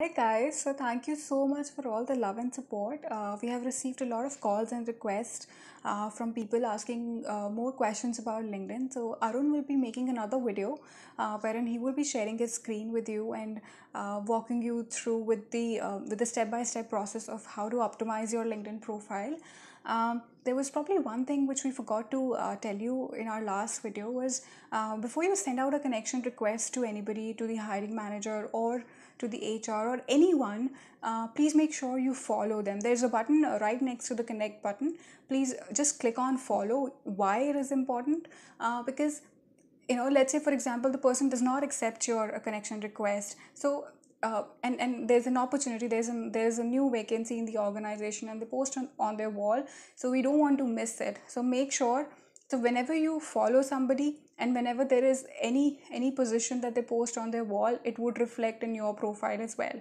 Hey guys, so thank you so much for all the love and support. We have received a lot of calls and requests from people asking more questions about LinkedIn. So Arun will be making another video wherein he will be sharing his screen with you and walking you through with the step-by-step process of how to optimize your LinkedIn profile. There was probably one thing which we forgot to tell you in our last video was before you send out a connection request to anybody, to the hiring manager or to the HR or anyone, please make sure you follow them. There's a button right next to the connect button. Please just click on follow. Why it is important? Because let's say for example the person does not accept your connection request, so and there's an opportunity, there's a new vacancy in the organization and they post on their wall, so we don't want to miss it. So make sure, so whenever you follow somebody and whenever there is any position that they post on their wall, it would reflect in your profile as well.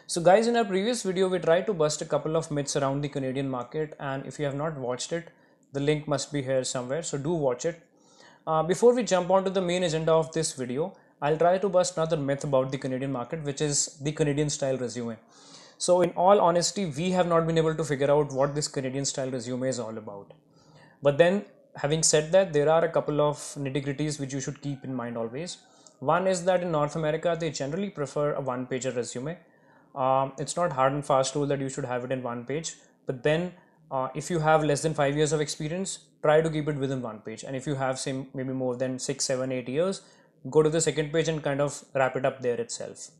So guys, in our previous video, we tried to bust a couple of myths around the Canadian market, and if you have not watched it, the link must be here somewhere, so do watch it. Before we jump onto the main agenda of this video, I'll try to bust another myth about the Canadian market, which is the Canadian style resume. So in all honesty, we have not been able to figure out what this Canadian style resume is all about. But then, having said that, there are a couple of nitty-gritties which you should keep in mind always. One is that in North America, they generally prefer a one-pager resume. It's not hard and fast rule that you should have it in one page, but then if you have less than 5 years of experience, try to keep it within one page. And if you have say maybe more than 6, 7, 8 years, go to the second page and kind of wrap it up there itself.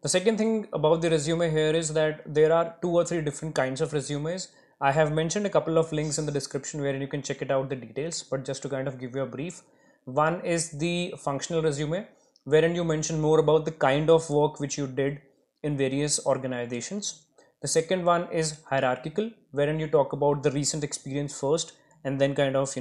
The second thing about the resume here is that there are 2 or 3 different kinds of resumes. I have mentioned a couple of links in the description where you can check it out the details, but just to kind of give you a brief. One is the functional resume, wherein you mention more about the kind of work which you did in various organizations. The second one is hierarchical, wherein you talk about the recent experience first and then kind of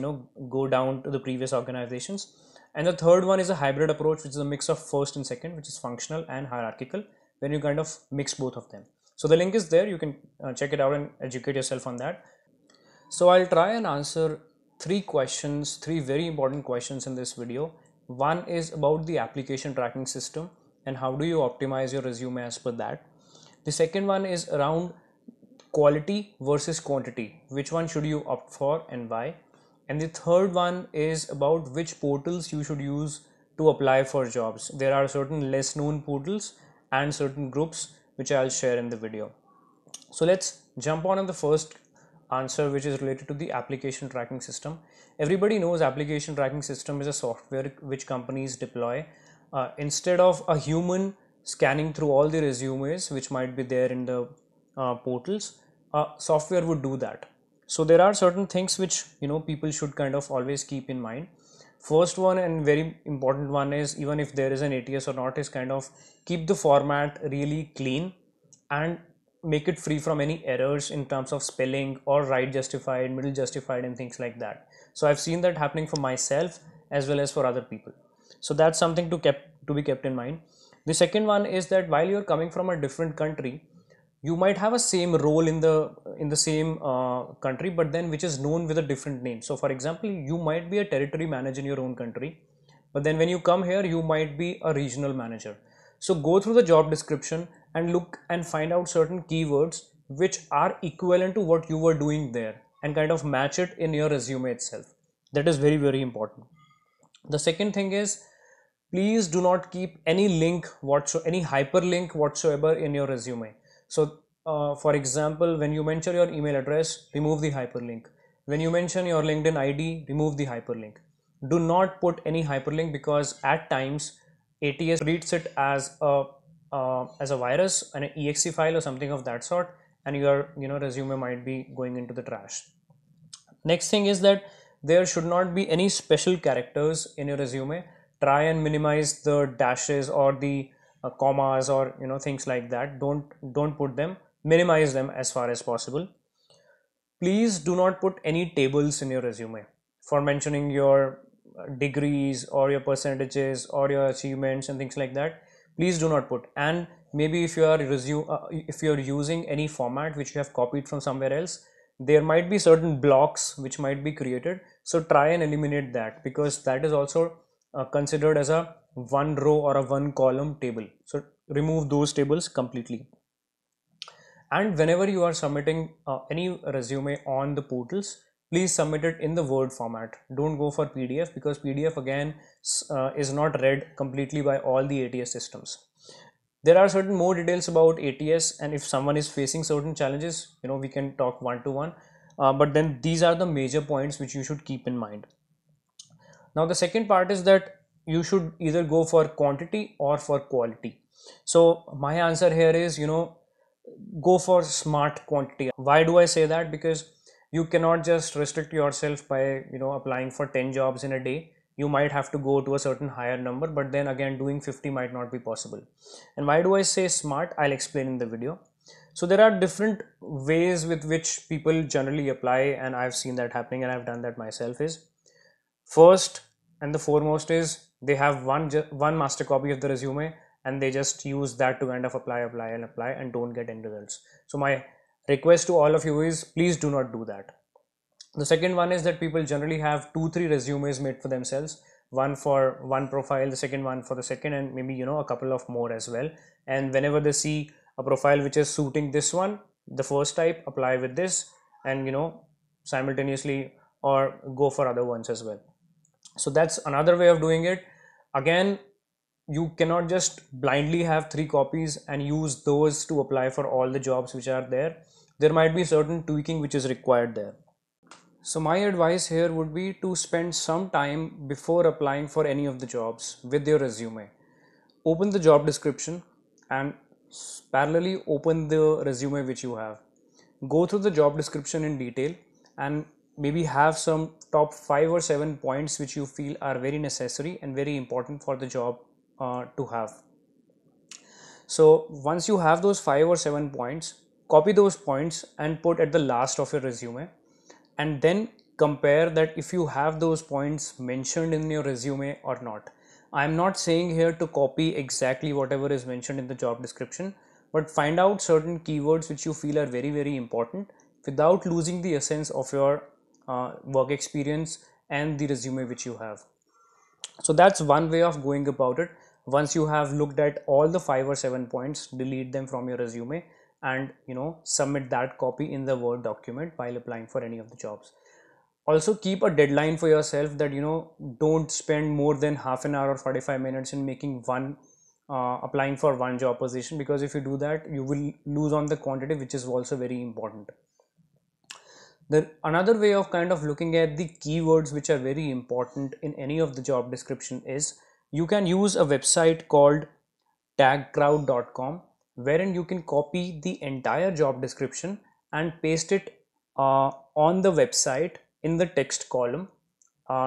go down to the previous organizations. And the third one is a hybrid approach, which is a mix of first and second, which is functional and hierarchical, when you kind of mix both of them. So the link is there, you can check it out and educate yourself on that. So I'll try and answer 3 questions, 3 very important questions in this video. One is about the application tracking system and how do you optimize your resume as per that. The second one is around quality versus quantity. Which one should you opt for and why? And the third one is about which portals you should use to apply for jobs. There are certain less known portals and certain groups which I'll share in the video. So let's jump on the first answer, which is related to the application tracking system. Everybody knows application tracking system is a software which companies deploy instead of a human scanning through all the resumes which might be there in the portals. Software would do that. So there are certain things which people should kind of always keep in mind. First one and very important one is, even if there is an ATS or not, is kind of keep the format really clean and make it free from any errors in terms of spelling or right justified, middle justified and things like that. So I've seen that happening for myself as well as for other people. So that's something to be kept in mind. The second one is that while you're coming from a different country, you might have a same role in the same country, but then which is known with a different name. So for example, you might be a territory manager in your own country, but then when you come here, you might be a regional manager. So go through the job description and look and find out certain keywords which are equivalent to what you were doing there and kind of match it in your resume itself. That is very, very important. The second thing is, please do not keep any link whatsoever, any hyperlink whatsoever in your resume. So for example, when you mention your email address, remove the hyperlink. When you mention your LinkedIn ID, remove the hyperlink. Do not put any hyperlink, because at times ATS treats it as a virus and an exe file or something of that sort, and your resume might be going into the trash. Next thing is that there should not be any special characters in your resume. Try and minimize the dashes or the commas or things like that. Don't put them. Minimize them as far as possible. Please do not put any tables in your resume for mentioning your degrees or your percentages or your achievements and things like that. Please do not put. And maybe if you are if you're using any format which you have copied from somewhere else, there might be certain blocks which might be created. So try and eliminate that, because that is also considered as a one row or a one column table. So remove those tables completely. And whenever you are submitting any resume on the portals, please submit it in the Word format. Don't go for PDF, because PDF again is not read completely by all the ATS systems. There are certain more details about ATS, and if someone is facing certain challenges, we can talk one to one. But then these are the major points which you should keep in mind. Now the second part is that you should either go for quantity or for quality. So my answer here is, go for smart quantity. Why do I say that? Because you cannot just restrict yourself by applying for 10 jobs in a day. You might have to go to a certain higher number, but then again doing 50 might not be possible. And why do I say smart? I'll explain in the video. So there are different ways with which people generally apply, and I've seen that happening, and I've done that myself. Is first and the foremost is they have one master copy of the resume, and they just use that to kind of apply and don't get any results. So my request to all of you is, please do not do that. The second one is that people generally have 2-3 resumes made for themselves, one for one profile, the second one for the second, and maybe a couple of more as well. And whenever they see a profile which is suiting this one, the first type, apply with this, and simultaneously or go for other ones as well. So that's another way of doing it. Again, you cannot just blindly have 3 copies and use those to apply for all the jobs which are there. There might be certain tweaking which is required there. So my advice here would be to spend some time before applying for any of the jobs with your resume. Open the job description and parallelly open the resume which you have. Go through the job description in detail and maybe have some top 5 or 7 points which you feel are very necessary and very important for the job to have. So once you have those 5 or 7 points, copy those points and put at the last of your resume, and then compare that if you have those points mentioned in your resume or not. I'm not saying here to copy exactly whatever is mentioned in the job description, but find out certain keywords which you feel are very, very important without losing the essence of your work experience and the resume which you have. So that's one way of going about it. Once you have looked at all the 5 or 7 points, delete them from your resume and submit that copy in the Word document while applying for any of the jobs. Also keep a deadline for yourself that don't spend more than half an hour or 45 minutes in making one applying for one job position, because if you do that, you will lose on the quantity, which is also very important. Another way of kind of looking at the keywords which are very important in any of the job description is you can use a website called tagcrowd.com, wherein you can copy the entire job description and paste it on the website in the text column.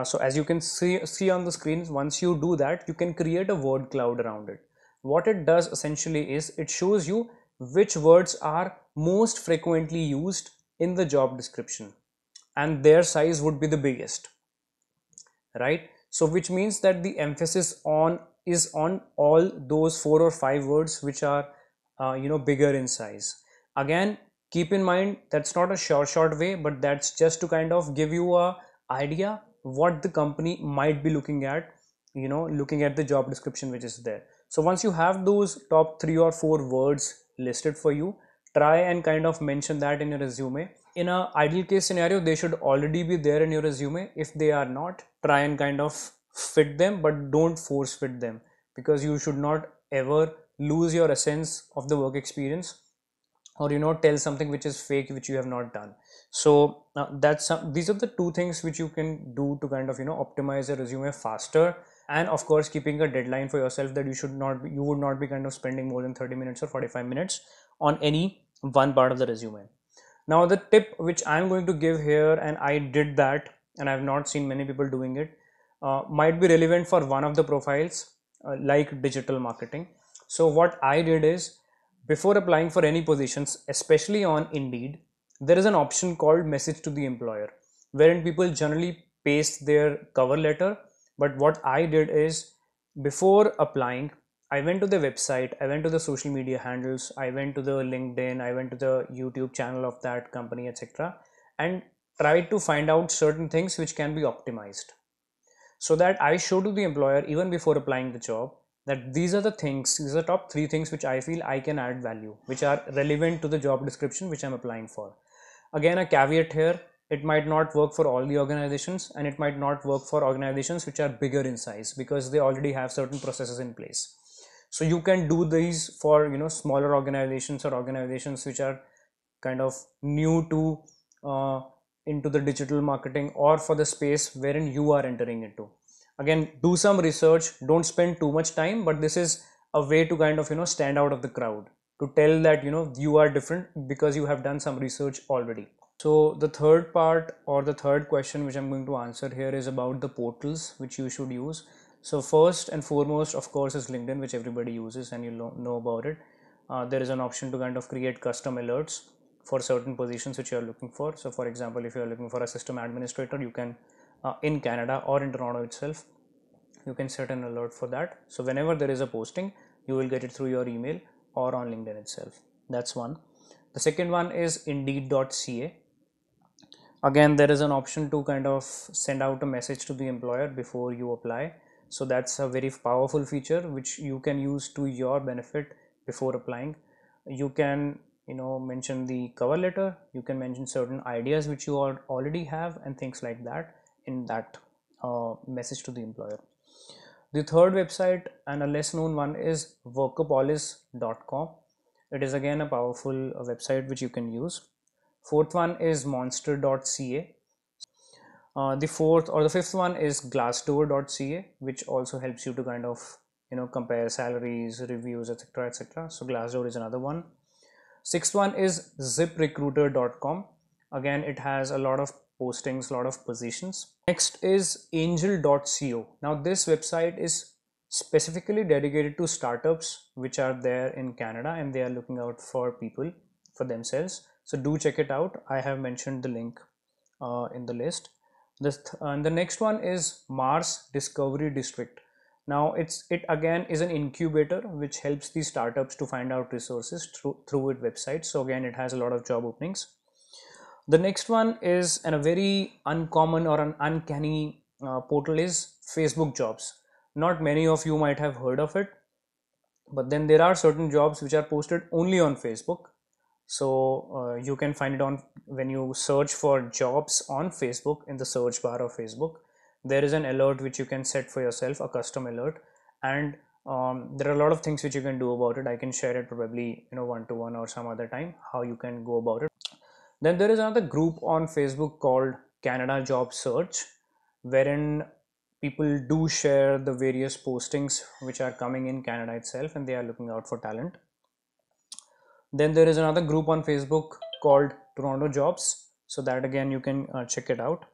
So as you can see on the screen, once you do that, you can create a word cloud around it. What it does essentially is it shows you which words are most frequently used in the job description, and their size would be the biggest, right? So which means that the emphasis is on all those 4 or 5 words which are bigger in size. Again, keep in mind that's not a short way, but that's just to kind of give you a idea what the company might be looking at, looking at the job description which is there. So once you have those top 3 or 4 words listed for you, try and kind of mention that in your resume. In a ideal case scenario, they should already be there in your resume. If they are not, try and kind of fit them, but don't force fit them, because you should not ever lose your essence of the work experience, or tell something which is fake which you have not done. So these are the 2 things which you can do to kind of optimize your resume faster, and of course keeping a deadline for yourself that you would not be kind of spending more than 30 minutes or 45 minutes on any one part of the resume. Now the tip which I'm going to give here, and I did that and I've not seen many people doing it, might be relevant for one of the profiles like digital marketing. So what I did is, before applying for any positions, especially on Indeed, there is an option called message to the employer, wherein people generally paste their cover letter. But what I did is, before applying, I went to the website, I went to the social media handles, I went to the LinkedIn, I went to the YouTube channel of that company, etc., and tried to find out certain things which can be optimized. so that I show to the employer even before applying the job that these are the things, these are the top 3 things which I feel I can add value, which are relevant to the job description which I'm applying for. Again, a caveat here, it might not work for all the organizations, and it might not work for organizations which are bigger in size because they already have certain processes in place. So you can do these for smaller organizations or organizations which are kind of new to into the digital marketing, or for the space wherein you are entering into. Again, do some research, don't spend too much time, but this is a way to kind of stand out of the crowd, to tell that you are different because you have done some research already. So the third part, or the third question which I'm going to answer here, is about the portals which you should use. So first and foremost, of course, is LinkedIn, which everybody uses and you know about it. There is an option to kind of create custom alerts for certain positions which you are looking for. So for example, if you are looking for a system administrator, you can in Canada or in Toronto itself, you can set an alert for that. So whenever there is a posting, you will get it through your email or on LinkedIn itself. That's one. The second one is indeed.ca. Again, there is an option to kind of send out a message to the employer before you apply. So that's a very powerful feature which you can use to your benefit before applying. You can mention the cover letter, you can mention certain ideas which you already have and things like that in that message to the employer. The third website, and a less known one, is workopolis.com. It is again a powerful website which you can use. Fourth one is monster.ca. The fourth or the fifth one is glassdoor.ca, which also helps you to kind of compare salaries, reviews, etc, etc. So Glassdoor is another one. Sixth one is ziprecruiter.com. Again, it has a lot of postings, a lot of positions. Next is angel.co. Now this website is specifically dedicated to startups which are there in Canada, and they are looking out for people for themselves. So do check it out. I have mentioned the link in the list. And the next one is Mars Discovery District. Now it again is an incubator which helps the startups to find out resources through its website. So again, it has a lot of job openings. The next one is a very uncommon or an uncanny portal is Facebook Jobs. Not many of you might have heard of it, but then there are certain jobs which are posted only on Facebook. So you can find it on, when you search for jobs on Facebook, in the search bar of Facebook, there is an alert which you can set for yourself, a custom alert, and there are a lot of things which you can do about it. I can share it probably one-to-one or some other time how you can go about it. Then there is another group on Facebook called Canada Job Search, wherein people do share the various postings which are coming in Canada itself, and they are looking out for talent. Then there is another group on Facebook called Toronto Jobs, so that again you can check it out.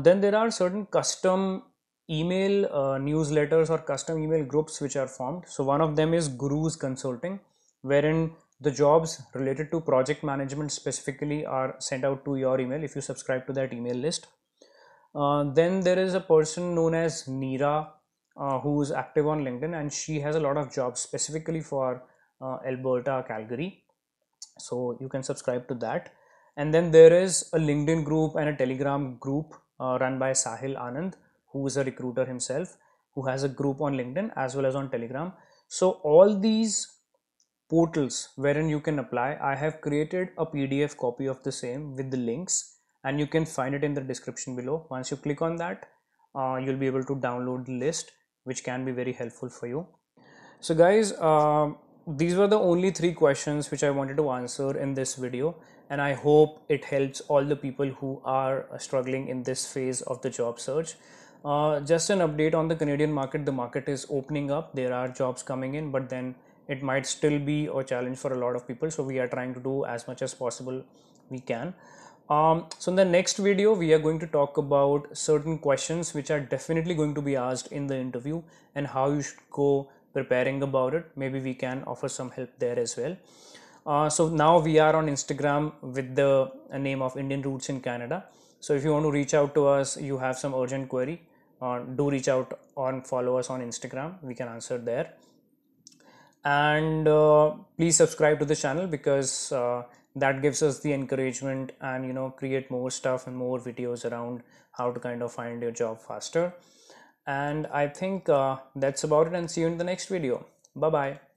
Then there are certain custom email newsletters or custom email groups which are formed. So one of them is Gurus Consulting, wherein the jobs related to project management specifically are sent out to your email if you subscribe to that email list. Then there is a person known as Neera who is active on LinkedIn, and she has a lot of jobs specifically for Alberta, Calgary. So you can subscribe to that. And then there is a LinkedIn group and a Telegram group run by Sahil Anand, who is a recruiter himself, who has a group on LinkedIn as well as on Telegram. So all these portals wherein you can apply, I have created a PDF copy of the same with the links, and you can find it in the description below. Once you click on that, you'll be able to download the list, which can be very helpful for you. So guys, these were the only 3 questions which I wanted to answer in this video, and I hope it helps all the people who are struggling in this phase of the job search. Just an update on the Canadian market. The market is opening up, there are jobs coming in, but then it might still be a challenge for a lot of people, so we are trying to do as much as possible we can. So in the next video, we are going to talk about certain questions which are definitely going to be asked in the interview, and how you should go preparing about it. Maybe we can offer some help there as well. So now we are on Instagram with the name of Indian Roots in Canada. So if you want to reach out to us, you have some urgent query, do reach out or follow us on Instagram. We can answer there. And please subscribe to the channel, because that gives us the encouragement and create more stuff and more videos around how to kind of find your job faster. And I think that's about it, and see you in the next video. Bye bye.